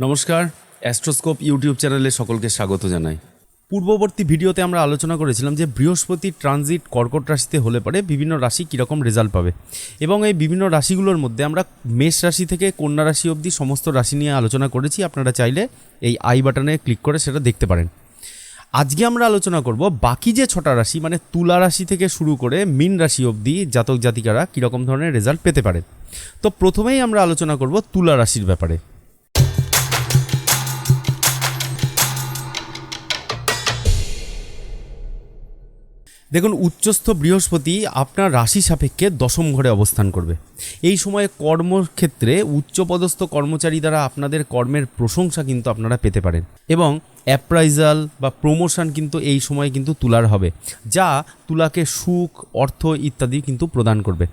নমস্কার, অ্যাস্ট্রোস্কোপ ইউটিউব চ্যানেলে সকলকে স্বাগত জানাই। পূর্ববর্তী ভিডিওতে আমরা আলোচনা করেছিলাম যে বৃহস্পতির ট্রানজিট কর্কট রাশিতে হলে পরে বিভিন্ন রাশি কীরকম রেজাল্ট পাবে, এবং এই বিভিন্ন রাশিগুলোর মধ্যে আমরা মেষ রাশি থেকে কন্যা রাশি অবধি সমস্ত রাশি নিয়ে আলোচনা করেছি। আপনারা চাইলে এই আই বাটনে ক্লিক করে সেটা দেখতে পারেন। আজকে আমরা আলোচনা করব বাকি যে 6টা রাশি, মানে তুলা রাশি থেকে শুরু করে মীন রাশি অবধি জাতক জাতিকারা কীরকম ধরনের রেজাল্ট পেতে পারে। তো প্রথমেই আমরা আলোচনা করব তুলা রাশির ব্যাপারে। দেখুন, উচ্চস্থ বৃহস্পতি আপনার রাশি সাপেক্ষে দশম ঘরে অবস্থান করবে। এই সময়ে কর্মক্ষেত্রে উচ্চপদস্থ কর্মচারী দ্বারা আপনাদের কর্মের প্রশংসা কিন্তু আপনারা পেতে পারেন, এবং অ্যাপ্রাইজাল বা প্রমোশন কিন্তু এই সময়ে কিন্তু তুলার হবে, যা তুলাকে সুখ, অর্থ ইত্যাদি কিন্তু প্রদান করবে।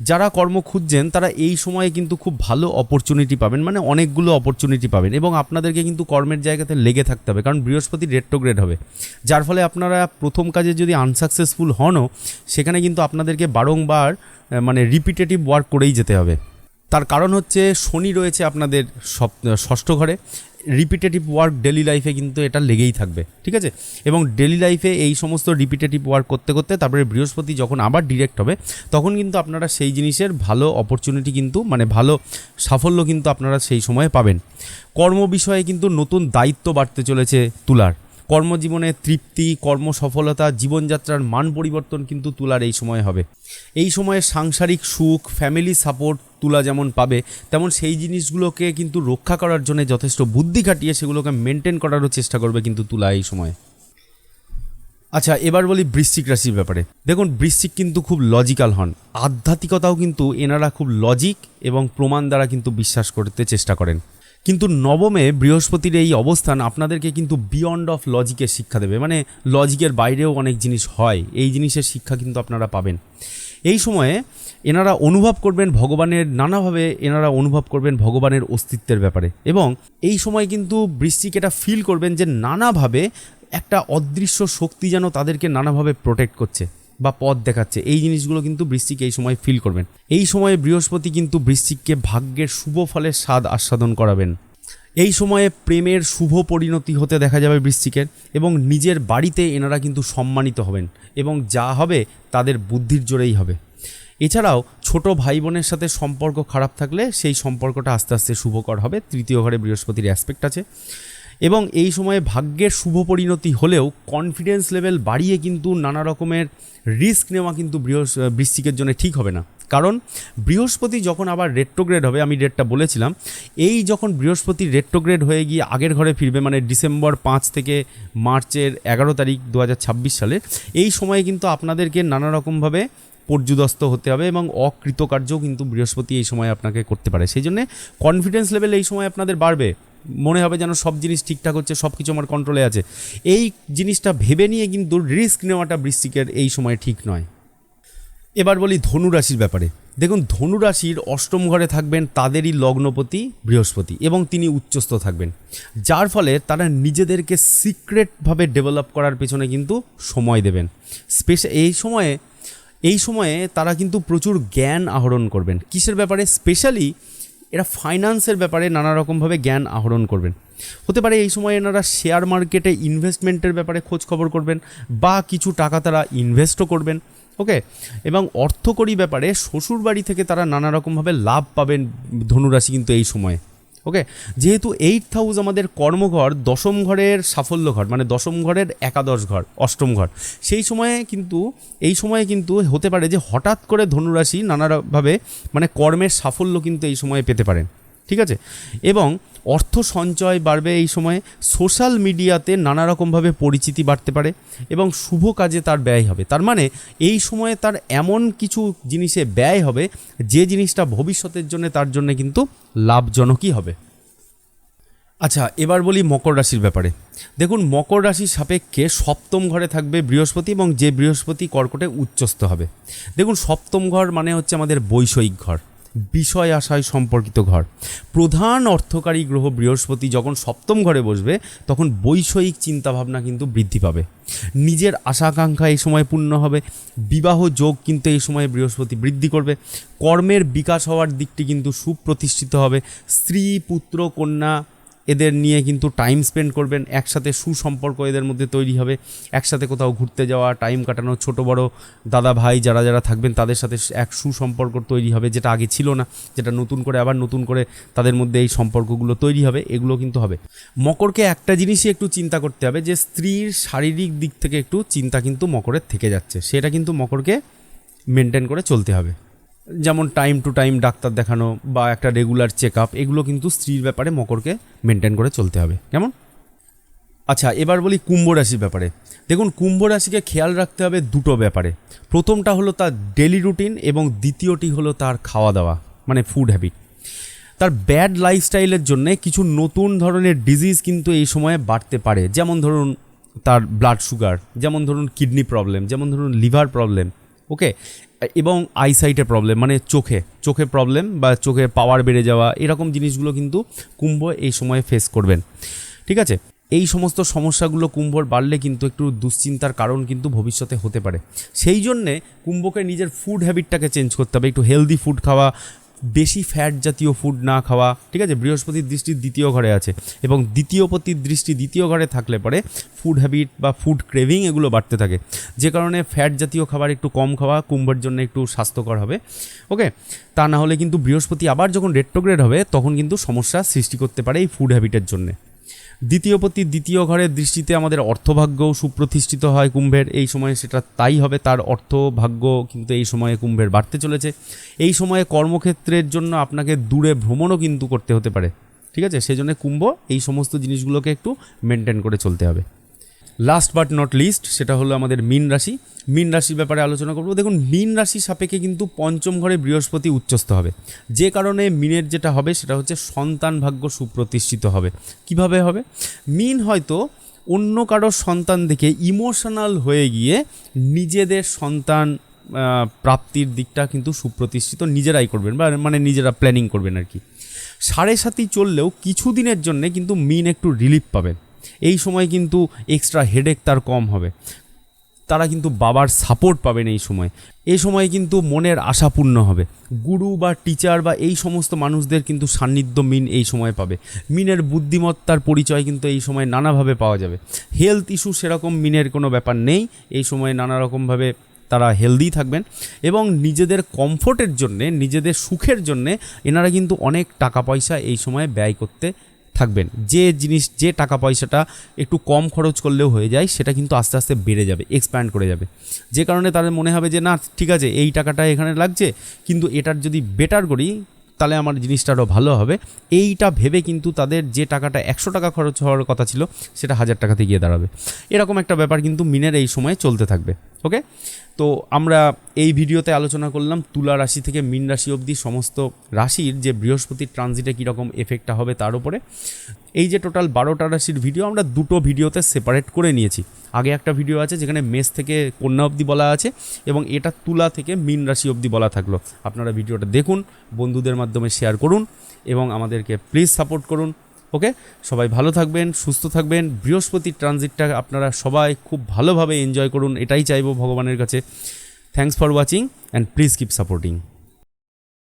যারা কর্ম খুঁজছেন তারা এই সময়ে কিন্তু খুব ভালো অপরচুনিটি পাবেন, মানে অনেকগুলো অপরচুনিটি পাবেন, এবং আপনাদেরকে কিন্তু কর্মের জায়গাতে লেগে থাকতে হবে, কারণ বৃহস্পতি রেট্রোগ্রেড হবে, যার ফলে আপনারা প্রথম কাজে যদি আনসাকসেসফুল হনও সেখানে কিন্তু আপনাদেরকে বারংবার মানে রিপিটেটিভ ওয়ার্ক করেই যেতে হবে। তার কারণ হচ্ছে শনি রয়েছে আপনাদের ষষ্ঠ ঘরে। রিপিটেটিভ ওয়ার্ক ডেলি লাইফে কিন্তু এটা লেগেই থাকবে, ঠিক আছে। এবং ডেলি লাইফে এই সমস্ত রিপিটেটিভ ওয়ার্ক করতে করতে তারপরে বৃহস্পতি যখন আবার ডিরেক্ট হবে তখন কিন্তু আপনারা সেই জিনিসের ভালো অপরচুনিটি কিন্তু মানে ভালো সাফল্য কিন্তু আপনারা সেই সময়ে পাবেন। কর্ম বিষয়ে কিন্তু নতুন দায়িত্ব বাড়তে চলেছে তুলার। কর্মজীবনে তৃপ্তি, কর্মসফলতা, জীবনযাত্রার মান পরিবর্তন কিন্তু তুলার এই সময়ে হবে। এই সময়ে সাংসারিক সুখ, ফ্যামিলি সাপোর্ট তুলা যেমন পাবে, তেমন সেই জিনিসগুলোকে কিন্তু রক্ষা করার জন্য যথেষ্ট বুদ্ধি খাটিয়ে সেগুলোকে মেনটেন করারও চেষ্টা করবে কিন্তু তুলা এই সময়ে। আচ্ছা, এবার বলি বৃশ্চিক রাশির ব্যাপারে। দেখুন, বৃশ্চিক কিন্তু খুব লজিক্যাল হন। আধ্যাত্মিকতাও কিন্তু এনারা খুব লজিক এবং প্রমাণ দ্বারা কিন্তু বিশ্বাস করতে চেষ্টা করেন। কিন্তু নবমে বৃহস্পতির এই অবস্থান আপনাদেরকে কিন্তু বিয়ন্ড অফ লজিকের শিক্ষা দেবে, মানে লজিকের বাইরেও অনেক জিনিস হয়, এই জিনিসের শিক্ষা কিন্তু আপনারা পাবেন। এই সময়ে এনারা অনুভব করবেন ভগবানের, নানাভাবে এনারা অনুভব করবেন ভগবানের অস্তিত্বের ব্যাপারে, এবং এই সময় কিন্তু বৃশ্চিক এটা ফিল করবেন যে নানাভাবে একটা অদৃশ্য শক্তি যেন তাদেরকে নানাভাবে প্রোটেক্ট করছে বা পথ দেখাচ্ছে। এই জিনিসগুলো কিন্তু বৃশ্চিক এই সময় ফিল করবেন। এই সময়ে বৃহস্পতি কিন্তু বৃশ্চিককে ভাগ্যের শুভ ফলের স্বাদ আস্বাদন করাবেন। এই সময়ে প্রেমের শুভ পরিণতি হতে দেখা যাবে বৃশ্চিকের, এবং নিজের বাড়িতে এনারা কিন্তু সম্মানিত হবেন, এবং যা হবে তাদের বুদ্ধির জোরেই হবে। এছাড়াও ছোট ভাই বোনের সাথে সম্পর্ক খারাপ থাকলে সেই সম্পর্কটা আস্তে আস্তে শুভকর হবে। তৃতীয় ঘরে বৃহস্পতির অ্যাসপেক্ট আছে, এবং এই সময়ে ভাগ্যের শুভ পরিণতি হলেও কনফিডেন্স লেভেল বাড়িয়ে কিন্তু নানা রকমের রিস্ক নেওয়া কিন্তু বৃশ্চিকের জন্য ঠিক হবে না। কারণ বৃহস্পতি যখন আবার রেট্রোগ্রেড হবে, আমি ডেটটা বলেছিলাম, এই যখন বৃহস্পতি রেট্রোগ্রেড হয়ে গিয়ে আগের ঘরে ফিরবে, মানে ডিসেম্বর 5 থেকে মার্চের 11 তারিখ 2026 সালের, এই সময়ে কিন্তু আপনাদেরকে নানা রকমভাবে পর্যুদস্ত হতে হবে, এবং অকৃতকার্যও কিন্তু বৃহস্পতি এই সময় আপনাকে করতে পারে। সেই জন্যে কনফিডেন্স লেভেল এই সময় আপনাদের বাড়বে, মনে হবে যেন সব জিনিস ঠিকঠাক হচ্ছে, সব কিছু আমার কন্ট্রোলে আছে। এই জিনিসটা ভেবে নিয়ে কিন্তু রিস্ক নেওয়াটা বৃশ্চিকের এই সময় ঠিক নয়। এবার বলি ধনুরাশির ব্যাপারে। দেখুন, ধনুরাশির অষ্টম ঘরে থাকবেন তাদেরই লগ্নপতি বৃহস্পতি, এবং তিনি উচ্চস্থ থাকবেন, যার ফলে তারা নিজেদেরকে সিক্রেটভাবে ডেভেলপ করার পেছনে কিন্তু সময় দেবেন। এই সময়ে তারা কিন্তু প্রচুর জ্ঞান আহরণ করবেন। কিসের ব্যাপারে? স্পেশালি এরা ফাইন্যান্সের ব্যাপারে নানা রকমভাবে জ্ঞান আহরণ করবেন। হতে পারে এই সময় এনারা শেয়ার মার্কেটে ইনভেস্টমেন্টের ব্যাপারে খোঁজ খবর করবেন, বা কিছু টাকা তারা ইনভেস্টও করবেন, ওকে। এবং অর্থকরী ব্যাপারে শ্বশুরবাড়ি থেকে তারা নানা রকমভাবে লাভ পাবেন ধনুরাশি কিন্তু এই সময়ে, ওকে। যেহেতু 8th হাউস আমাদের কর্মঘর, দশম ঘরের সাফল্য ঘর, মানে দশম ঘরের একাদশ ঘর, অষ্টম ঘর, এই সময়ে কিন্তু হতে পারে যে হঠাৎ করে ধনুরাশি নানাভাবে মানে কর্মের সাফল্য কিন্তু এই সময়ে পেতে পারেন, ঠিক আছে। এবং অর্থ সঞ্চয় বাড়বে এই সময়ে। সোশ্যাল মিডিয়াতে নানা রকমভাবে পরিচিতি বাড়তে পারে, এবং শুভ কাজে তার ব্যয় হবে। তার মানে এই সময়ে তার এমন কিছু জিনিসে ব্যয় হবে যে জিনিসটা ভবিষ্যতের জন্য তার জন্য কিন্তু লাভজনকই হবে। আচ্ছা, এবার বলি মকর রাশির ব্যাপারে। দেখুন, মকর রাশির সাপেক্ষে সপ্তম ঘরে থাকবে বৃহস্পতি, এবং যে বৃহস্পতি কর্কটে উচ্চস্থ হবে। দেখুন, সপ্তম ঘর মানে হচ্ছে আমাদের বৈষয়িক ঘর, বিষয় আশায় সম্পর্কিত ঘর। প্রধান অর্থকারী গ্রহ বৃহস্পতি যখন সপ্তম ঘরে বসবে তখন বৈষয়িক চিন্তাভাবনা কিন্তু বৃদ্ধি পাবে, নিজের আশা আকাঙ্ক্ষা এই সময় পূর্ণ হবে। বিবাহ যোগ কিন্তু এই সময় বৃহস্পতি বৃদ্ধি করবে। কর্মের বিকাশ হওয়ার দিকটি কিন্তু সুপ্রতিষ্ঠিত হবে। স্ত্রী, পুত্র, কন্যা এদের নিয়ে কিন্তু টাইম স্পেন্ড করবেন, একসাথে সুসম্পর্ক এদের মধ্যে তৈরি হবে, একসাথে কোথাও ঘুরতে যাওয়া, টাইম কাটানো, ছোট বড় দাদা ভাই যারা যারা থাকবেন তাদের সাথে এক সুসম্পর্ক তৈরি হবে, যেটা আগে ছিল না, যেটা নতুন করে আবার নতুন করে তাদের মধ্যে এই সম্পর্কগুলো তৈরি হবে, এগুলো কিন্তু হবে। মকরকে একটা জিনিসই একটু চিন্তা করতে হবে, যে স্ত্রীর শারীরিক দিক থেকে একটু চিন্তা কিন্তু মকরের থেকে যাচ্ছে, সেটা কিন্তু মকরকে মেনটেন করে চলতে হবে। যেমন টাইম টু টাইম ডাক্তার দেখানো বা একটা রেগুলার চেক আপ, এগুলো কিন্তু স্ত্রীর ব্যাপারে মকরকে মেনটেন করে চলতে হবে। কেমন? আচ্ছা, এবার বলি কুম্ভ রাশির ব্যাপারে। দেখুন, কুম্ভ রাশিকে খেয়াল রাখতে হবে দুটো ব্যাপারে। প্রথমটা হলো তার ডেলি রুটিন এবং দ্বিতীয়টি হলো তার খাওয়া দাওয়া, মানে ফুড হ্যাবিট। তার ব্যাড লাইফস্টাইলের জন্যে কিছু নতুন ধরনের ডিজিজ কিন্তু এই সময়ে বাড়তে পারে, যেমন ধরুন তার ব্লাড সুগার, যেমন ধরুন কিডনি প্রবলেম, যেমন ধরুন লিভার প্রবলেম, ওকে, এবং আইসাইটের প্রবলেম, মানে চোখে প্রবলেম বা চোখে পাওয়ার বেড়ে যাওয়া, এরকম জিনিসগুলো কিন্তু কুম্ভ এই সময়ে ফেস করবেন। ঠিক আছে, এই সমস্ত সমস্যাগুলো কুম্ভর বাড়লে কিন্তু একটু দুশ্চিন্তার কারণ কিন্তু ভবিষ্যতে হতে পারে। সেই জন্যে কুম্ভকে নিজের ফুড হ্যাবিটটাকে চেঞ্জ করতে হবে, একটু হেলদি ফুড খাওয়া, বেশি ফ্যাট জাতীয় ফুড না খাওয়া। ঠিক আছে, বৃহস্পতির দৃষ্টি দ্বিতীয় ঘরে আছে এবং দ্বিতীয়পতির দৃষ্টি দ্বিতীয় ঘরে থাকলে পরে ফুড হ্যাবিট বা ফুড ক্রেভিং এগুলো বাড়তে থাকে, যে কারণে ফ্যাট জাতীয় খাবার একটু কম খাওয়া কুম্ভের জন্য একটু স্বাস্থ্যকর হবে। ওকে, তা না হলে কিন্তু বৃহস্পতি আবার যখন রেট্রোগ্রেড হবে তখন কিন্তু সমস্যা সৃষ্টি করতে পারে এই ফুড হ্যাবিটের জন্যে। দ্বিতীয়পতি দ্বিতীয় ঘরের দৃষ্টিতে আমাদের অর্থভাগ্যও সুপ্রতিষ্ঠিত হয় কুম্ভের এই সময়ে, সেটা তাই হবে, তার অর্থভাগ্য কিন্তু এই সময়ে কুম্ভের বাড়তে চলেছে। এই সময়ে কর্মক্ষেত্রের জন্য আপনাকে দূরে ভ্রমণও কিন্তু করতে হতে পারে। ঠিক আছে, সেই জন্য কুম্ভ এই সমস্ত জিনিসগুলোকে একটু মেনটেন করে চলতে হবে। লাস্ট বাট নট লিস্ট, সেটা হলো আমাদের মীন রাশি। মীন রাশির ব্যাপারে আলোচনা করব। দেখুন, মীন রাশি সাপেক্ষে কিন্তু পঞ্চম ঘরে বৃহস্পতি উচ্চস্থ হবে, যে কারণে মীনের যেটা হবে সেটা হচ্ছে সন্তান ভাগ্য সুপ্রতিষ্ঠিত হবে। কিভাবে হবে? মীন হয়তো অন্য কারোর সন্তান দেখে ইমোশনাল হয়ে গিয়ে নিজেদের সন্তান প্রাপ্তির দিকটা কিন্তু সুপ্রতিষ্ঠিত নিজেরাই করবেন, বা মানে নিজেরা প্ল্যানিং করবেন আর কি। 7.5 চললেও কিছুদিনের জন্যে কিন্তু মীন একটু রিলিফ পাবেন। এই সময় কিন্তু এক্সট্রা হেডেক তার কম হবে, তারা কিন্তু বাবার সাপোর্ট পাবেন এই সময় কিন্তু মনের আশা পূর্ণ হবে। গুরু বা টিচার বা এই সমস্ত মানুষদের কিন্তু সান্নিধ্য মীন এই সময় পাবে। মীনের বুদ্ধিমত্তার পরিচয় কিন্তু এই সময় নানাভাবে পাওয়া যাবে। হেলথ ইস্যু সেরকম মীনের কোনো ব্যাপার নেই, এই সময় নানা রকমভাবে তারা হেলদি থাকবেন এবং নিজেদের কমফোর্টের জন্যে, নিজেদের সুখের জন্যে এনারা কিন্তু অনেক টাকা পয়সা এই সময় ব্যয় করতে থাকবেন। যে টাকা পয়সাটা একটু কম খরচ করলেও হয়ে যায়, সেটা কিন্তু আস্তে আস্তে বেড়ে যাবে, এক্সপ্যান্ড করে যাবে, যে কারণে তাদের মনে হবে যে না ঠিক আছে, এই টাকাটা এখানে লাগছে, কিন্তু এটার যদি বেটার করি তাহলে আমার জিনিসটা আরও ভালো হবে। এইটা ভেবে কিন্তু তাদের যে টাকাটা 100 টাকা খরচ হওয়ার কথা ছিল সেটা 1000 টাকাতে গিয়ে দাঁড়াবে। এরকম একটা ব্যাপার কিন্তু মিনের এই সময়ে চলতে থাকবে। ওকে, তো আমরা এই ভিডিওতে আলোচনা করলাম তুলা রাশি থেকে মীন রাশি অবধি সমস্ত রাশির যে বৃহস্পতির ট্রানজিটে কীরকম এফেক্টটা হবে তার উপরে। এই যে টোটাল 12টা রাশির ভিডিও আমরা দুটো ভিডিওতে সেপারেট করে নিয়েছি। আগে একটা ভিডিও আছে যেখানে মেষ থেকে কন্যা অবধি বলা আছে এবং এটা তুলা থেকে মীন রাশি অবধি বলা থাকলো। আপনারা ভিডিওটা দেখুন, বন্ধুদের মাধ্যমে শেয়ার করুন এবং আমাদেরকে প্লিজ সাপোর্ট করুন। ওকে, সবাই ভালো থাকবেন, সুস্থ থাকবেন। বৃহস্পতির ট্রানজিটটা আপনারা সবাই খুব ভালোভাবে এনজয় করুন, এটাই চাইবো ভগবানের কাছে। Thanks for watching and please keep supporting.